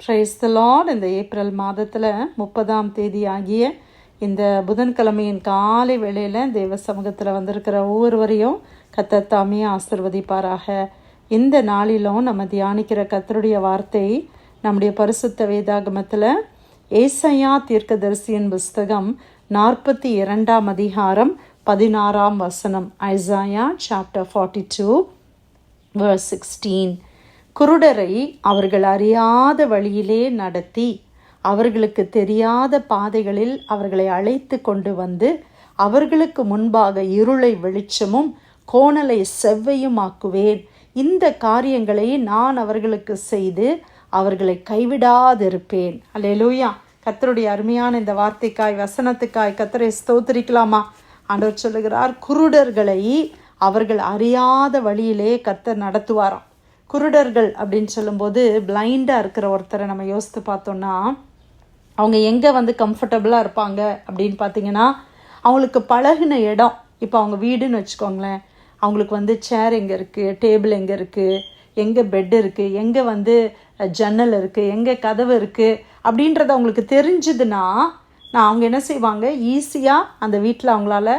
Praise the Lord. இந்த April மாதத்தில் 30ஆம் தேதி ஆகிய இந்த புதன்கிழமையின் காலை வேளையில் தேவ சமூகத்தில் வந்திருக்கிற ஒவ்வொருவரையும் கர்த்தர் தாமே ஆசீர்வதிப்பாராக. இந்த நாளிலும் நம்ம தியானிக்கிற கர்த்தருடைய வார்த்தை நம்முடைய பரிசுத்த வேதாகமத்தில் ஏசாயா தீர்க்கதரிசியின் புஸ்தகம் 42ஆம் அதிகாரம் 16ஆம் வசனம். Isaiah chapter 42 verse 16. குருடரை அவர்கள் அறியாத வழியிலே நடத்தி அவர்களுக்கு தெரியாத பாதைகளில் அவர்களை அழைத்து கொண்டு வந்து அவர்களுக்கு முன்பாக இருளை வெளிச்சமும் கோணலை செவ்வையுமாக்குவேன். இந்த காரியங்களை நான் அவர்களுக்கு செய்து அவர்களை கைவிடாதிருப்பேன். அல்லேலூயா. கர்த்தருடைய அருமையான இந்த வார்த்தைக்காய் வசனத்துக்காய் கர்த்தரை ஸ்தோத்திரிக்கலாமா? ஆண்டவர் சொல்லுகிறார், குருடர்களை அவர்கள் அறியாத வழியிலே கர்த்தர் நடத்துவாராம். குருடர்கள் அப்படின்னு சொல்லும்போது பிளைண்டாக இருக்கிற ஒருத்தரை நம்ம யோசித்து பார்த்தோன்னா அவங்க எங்கே கம்ஃபர்டபுளாக இருப்பாங்க அப்படின்னு பார்த்தீங்கன்னா, அவங்களுக்கு பழகின இடம். இப்போ அவங்க வீடுன்னு வச்சுக்கோங்களேன், அவங்களுக்கு சேர் எங்கே இருக்குது, டேபிள் எங்கே இருக்குது, எங்கே பெட் இருக்குது, எங்கே ஜன்னல் இருக்குது, எங்கே கதவு இருக்குது அப்படின்றது அவங்களுக்கு தெரிஞ்சுதுன்னா அவங்க என்ன செய்வாங்க, ஈஸியாக அந்த வீட்டில் அவங்களால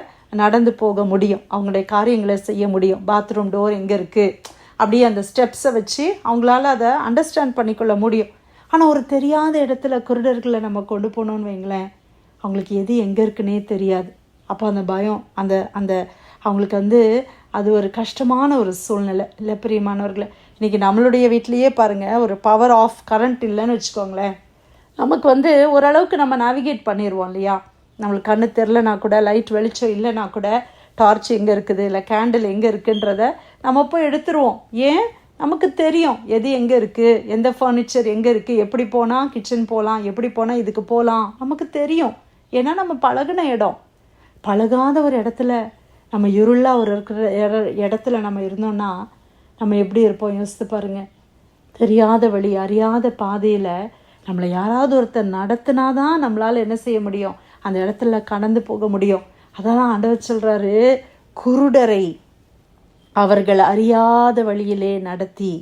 நடந்து போக முடியும், அவங்களுடைய காரியங்களை செய்ய முடியும். பாத்ரூம் டோர் எங்கே இருக்குது, அப்படியே அந்த ஸ்டெப்ஸை வச்சு அவங்களால அதை அண்டர்ஸ்டாண்ட் பண்ணிக்கொள்ள முடியும். ஆனால் ஒரு தெரியாத இடத்துல குருடர்களை நம்ம கொண்டு போனோன்னு வைங்களேன், அவங்களுக்கு எது எங்கே இருக்குன்னே தெரியாது. அப்போ அந்த பயம் அந்த அந்த அவங்களுக்கு அது ஒரு கஷ்டமான ஒரு சூழ்நிலை இல்லை பிரியமானவர்களை. இன்றைக்கி நம்மளுடைய வீட்லேயே பாருங்கள், ஒரு பவர் ஆஃப் கரண்ட் இல்லைன்னு வச்சுக்கோங்களேன், நமக்கு ஓரளவுக்கு நம்ம நேவிகேட் பண்ணிடுவோம் இல்லையா. நம்மளுக்கு கண்ணு தெரிலனா கூட, லைட் வெளிச்சம் இல்லைனா கூட, டார்ச் எங்கே இருக்குது இல்லை கேண்டில் எங்கே இருக்குன்றத நம்ம போய் எடுத்துருவோம். ஏன்? நமக்கு தெரியும் எது எங்கே இருக்குது, எந்த ஃபர்னிச்சர் எங்கே இருக்குது, எப்படி போனால் கிச்சன் போகலாம், எப்படி போனால் இதுக்கு போகலாம், நமக்கு தெரியும். ஏன்னா நம்ம பழகின இடம். பழகாத ஒரு இடத்துல நம்ம இருளாக ஒரு இருக்கிற இடத்துல நம்ம இருந்தோம்னா நம்ம எப்படி இருப்போம் யோசித்து பாருங்கள். தெரியாத வழி, அறியாத பாதையில் நம்மளை யாராவது ஒருத்தர் நடத்தினாதான் நம்மளால் என்ன செய்ய முடியும், அந்த இடத்துல கடந்து போக முடியும். அதெல்லாம் ஆண்டவர் சொல்கிறாரு, குருடரை அவர்கள் அறியாத வழியிலே நடத்தி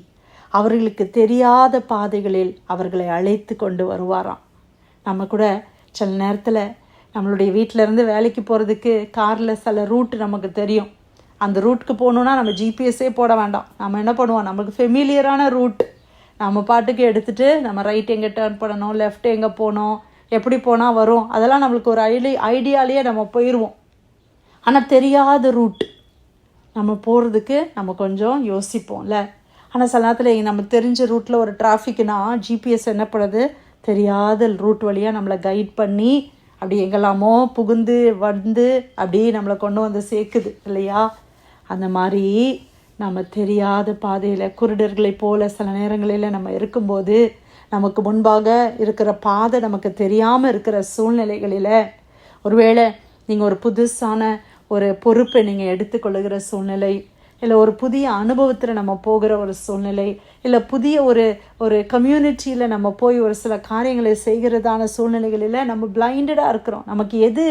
அவர்களுக்கு தெரியாத பாதைகளில் அவர்களை அழைத்து கொண்டு வருவாராம். நம்ம கூட சில நேரத்தில் நம்மளுடைய வீட்டிலேருந்து வேலைக்கு போகிறதுக்கு காரில் சில ரூட் நமக்கு தெரியும். அந்த ரூட்டுக்கு போகணுன்னா நம்ம ஜிபிஎஸ்ஸே போட வேண்டாம். நம்ம என்ன பண்ணுவோம், நம்மளுக்கு ஃபெமிலியரான ரூட் நம்ம பாட்டுக்கு எடுத்துகிட்டு நம்ம ரைட் எங்கே டேர்ன் பண்ணணும், லெஃப்ட் எங்கே போகணும், எப்படி போனால் வரும், அதெல்லாம் நம்மளுக்கு ஒரு ஐடியாலேயே நம்ம போயிடுவோம். ஆனால் தெரியாத ரூட் நம்ம போகிறதுக்கு நம்ம கொஞ்சம் யோசிப்போம்ல. ஆனால் சில நேரத்தில் நம்ம தெரிஞ்ச ரூட்டில் ஒரு டிராஃபிக்னா ஜிபிஎஸ் என்ன பண்ணுறது, தெரியாத ரூட் வழியாக நம்மளை கைட் பண்ணி அப்படி எங்கெல்லாமோ புகுந்து அப்படியே நம்மளை கொண்டு சேர்க்குது இல்லையா. அந்த மாதிரி நம்ம தெரியாத பாதையில் குருடர்களை போல சில நேரங்களில் நம்ம இருக்கும்போது, நமக்கு முன்பாக இருக்கிற பாதை நமக்கு தெரியாமல் இருக்கிற சூழ்நிலைகளில், ஒருவேளை நீங்கள் ஒரு புதுசான ஒரு பொறுப்பை நீங்கள் எடுத்துக்கொள்ளுகிற சூழ்நிலை, இல்லை ஒரு புதிய அனுபவத்தில் நம்ம போகிற ஒரு சூழ்நிலை, இல்லை புதிய ஒரு கம்யூனிட்டியில் நம்ம போய் ஒரு சில காரியங்களை செய்கிறதான சூழ்நிலைகளில் நம்ம பிளைண்டடாக இருக்கிறோம். நமக்கு எது,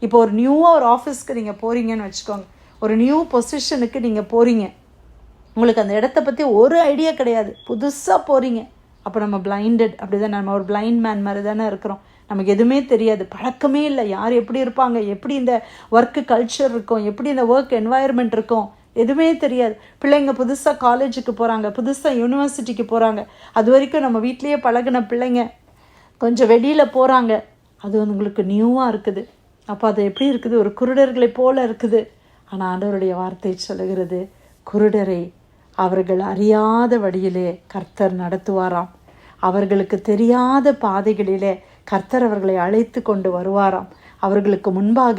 இப்போ ஒரு நியூவாக ஒரு ஆஃபீஸ்க்கு நீங்கள் போகிறீங்கன்னு வச்சுக்கோங்க, ஒரு நியூ பொசிஷனுக்கு நீங்கள் போகிறீங்க, உங்களுக்கு அந்த இடத்த பற்றி ஒரு ஐடியா கிடையாது, புதுசாக போகிறீங்க. அப்போ நம்ம பிளைண்டட், அப்படி தான், நம்ம ஒரு பிளைண்ட் மேன் மாதிரி தானே இருக்கிறோம். நமக்கு எதுவுமே தெரியாது, பழக்கமே இல்லை, யார் எப்படி இருப்பாங்க, எப்படி இந்த ஒர்க்கு கல்ச்சர் இருக்கும், எப்படி இந்த ஒர்க் என்வாயர்மெண்ட் இருக்கும், எதுவுமே தெரியாது. பிள்ளைங்க புதுசாக காலேஜுக்கு போகிறாங்க, புதுசாக யூனிவர்சிட்டிக்கு போகிறாங்க, அது வரைக்கும் நம்ம வீட்லேயே பழகின பிள்ளைங்க கொஞ்சம் வெளியில் போகிறாங்க, அது உங்களுக்கு நியூவாக இருக்குது. அப்போ அது எப்படி இருக்குது, ஒரு குருடர்களை போல் இருக்குது. ஆனால் ஆண்டவருடைய வார்த்தை சொல்லுகிறது, குருடரை அவர்கள் அறியாத வழியிலே கர்த்தர் நடத்துவாராம். அவர்களுக்கு தெரியாத பாதைகளிலே கர்த்தர் அவர்களை அழைத்து கொண்டு வருவாராம். அவர்களுக்கு முன்பாக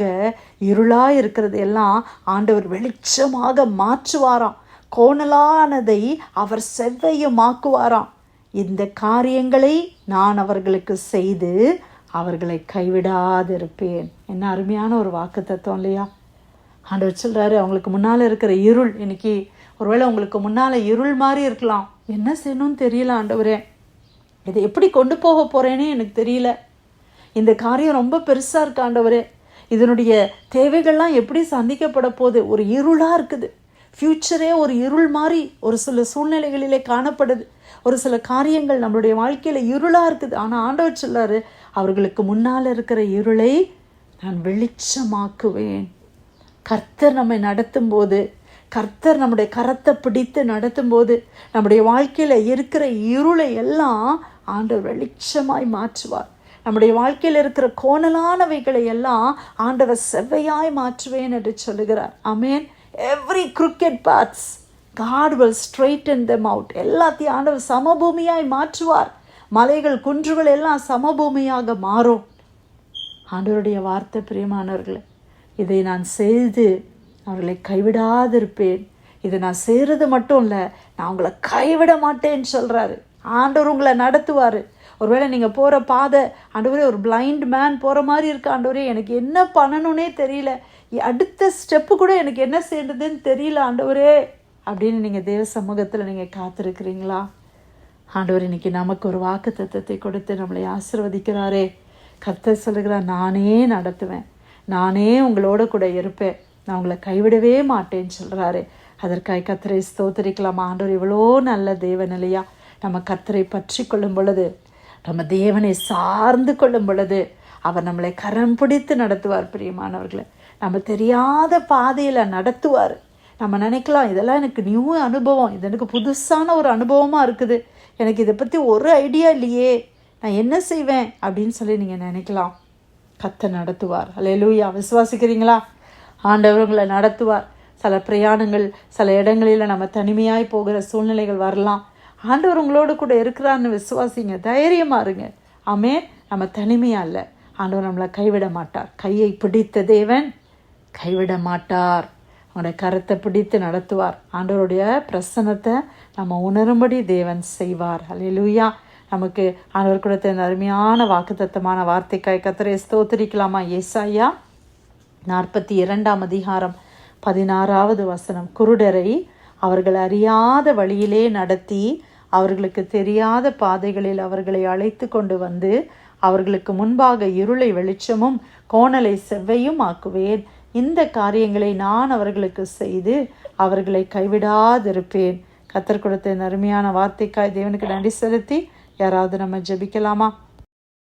இருளாக இருக்கிறது எல்லாம் ஆண்டவர் வெளிச்சமாக மாற்றுவாராம். கோணலானதை அவர் செவ்வையுமாக்குவாராம். இந்த காரியங்களை நான் அவர்களுக்கு செய்து அவர்களை கைவிடாதிருப்பேன். என்ன அருமையான ஒரு வாக்கு தத்துவம் இல்லையா. ஆண்டவர் சொல்கிறாரு, அவங்களுக்கு முன்னால் இருக்கிற இருள், இன்னைக்கு ஒருவேளை உங்களுக்கு முன்னால் இருள் மாதிரி இருக்கலாம், என்ன செய்யணும்னு தெரியல ஆண்டவரே, இதை எப்படி கொண்டு போக போகிறேன்னு எனக்கு தெரியல, இந்த காரியம் ரொம்ப பெருசாக இருக்கு ஆண்டவரே, இதனுடைய தேவைகள்லாம் எப்படி சந்திக்கப்பட போகுது, ஒரு இருளாக இருக்குது, ஃப்யூச்சரே ஒரு இருள் மாதிரி ஒரு சில சூழ்நிலைகளிலே காணப்படுது. ஒரு சில காரியங்கள் நம்மளுடைய வாழ்க்கையில் இருளாக இருக்குது. ஆனால் ஆண்டவர் சொல்லாரு, அவர்களுக்கு முன்னால் இருக்கிற இருளை நான் வெளிச்சமாக்குவேன். கர்த்தர் நம்மை நடத்தும் போது, கர்த்தர் நம்முடைய கரத்தை பிடித்து நடத்தும் போது, நம்முடைய வாழ்க்கையில் இருக்கிற இருளை எல்லாம் ஆண்டவர் வெளிச்சமாய் மாற்றுவார். நம்முடைய வாழ்க்கையில் இருக்கிற கோணலானவைகளை எல்லாம் ஆண்டவர் செவ்வையாய் மாற்றுவேன் என்று சொல்லுகிறார். Amen. Every crooked paths God will straighten them out. எல்லாத்தையும் ஆண்டவர் சமபூமியாய் மாற்றுவார். மலைகள் குன்றுகள் எல்லாம் சமபூமியாக மாறும். ஆண்டவருடைய வார்த்தை பிரியமானவர்களே, இதை நான் செய்து அவர்களை கைவிடாதிருப்பேன். இதை நான் செய்கிறது மட்டும் இல்லை, நான் உங்களை கைவிட மாட்டேன்னு சொல்கிறாரு. ஆண்டவர் உங்களை நடத்துவார். ஒருவேளை நீங்கள் போகிற பாதை, ஆண்டவரே ஒரு பிளைண்ட் மேன் போகிற மாதிரி இருக்கு, ஆண்டவரே எனக்கு என்ன பண்ணணுன்னே தெரியல, அடுத்த ஸ்டெப்பு கூட எனக்கு என்ன செய்யறதுன்னு தெரியல ஆண்டவரே அப்படின்னு நீங்கள் தேவ சமூகத்தில் நீங்கள் காத்திருக்கிறீங்களா? ஆண்டவர் இன்னைக்கு நமக்கு ஒரு வாக்கு தத்தத்தை கொடுத்து நம்மளை ஆசீர்வதிக்கிறாரே. கர்த்தர் சொல்லுகிறார், நானே நடத்துவேன், நானே உங்களோட கூட இருப்பேன், நான் உங்களை கைவிடவே மாட்டேன்னு சொல்கிறாரு. அதற்காக கர்த்தரை ஸ்தோத்திரிக்கலாம். ஆண்டவர் இவ்வளோ நல்ல தேவன் இல்லையா? நம்ம கர்த்தரை பற்றி கொள்ளும் பொழுது, நம்ம தேவனை சார்ந்து கொள்ளும் பொழுது அவர் நம்மளை கரம் பிடித்து நடத்துவார். பிரியமானவர்களை, நம்ம தெரியாத பாதையில் நடத்துவார். நம்ம நினைக்கலாம், இதெல்லாம் எனக்கு நியூ அனுபவம், இது எனக்கு புதுசான ஒரு அனுபவமாக இருக்குது, எனக்கு இதை பற்றி ஒரு ஐடியா இல்லையே, நான் என்ன செய்வேன் அப்படின்னு சொல்லி நீங்கள் நினைக்கலாம். கர்த்தர் நடத்துவார். அல்லேலூயா. விசுவாசிக்கிறீங்களா? ஆண்டவர் உங்களை நடத்துவார். சில பிரயாணங்கள், சில இடங்களில் நம்ம தனிமையாய் போகிற சூழ்நிலைகள் வரலாம். ஆண்டவர் உங்களோடு கூட இருக்கிறான்னு விசுவாசிங்க, தைரியமாக இருங்க. ஆமென். நம்ம தனிமையாக இல்லை, ஆண்டவர் நம்மளை கைவிட மாட்டார். கையை பிடித்த தேவன் கைவிட மாட்டார். அவனுடைய கரத்தை பிடித்து நடத்துவார். ஆண்டவருடைய பிரசன்னத்தை நம்ம உணரும்படி தேவன் செய்வார். அல்லேலூயா. நமக்கு ஆண்டவர் கொடுத்த இந்த அருமையான வாக்குத்தத்தமான வார்த்தைக்காய் கர்த்தரை ஸ்தோத்திரிக்கலாமா? ஏசாயா 42 அதிகாரம் 16வது வசனம். குருடரை அவர்கள் அறியாத வழியிலே நடத்தி, அவர்களுக்கு தெரியாத பாதைகளில் அவர்களை அழைத்து கொண்டு வந்து, அவர்களுக்கு முன்பாக இருளை வெளிச்சமும் கோணலை செவ்வையும் ஆக்குவேன். இந்த காரியங்களை நான் அவர்களுக்கு செய்து அவர்களை கைவிடாதிருப்பேன். கர்த்தர் கொடுத்த இந்த அருமையான வார்த்தைக்காய் தேவனுக்கு நன்றி செலுத்தி யாராவது நம்ம ஜெபிக்கலாமா?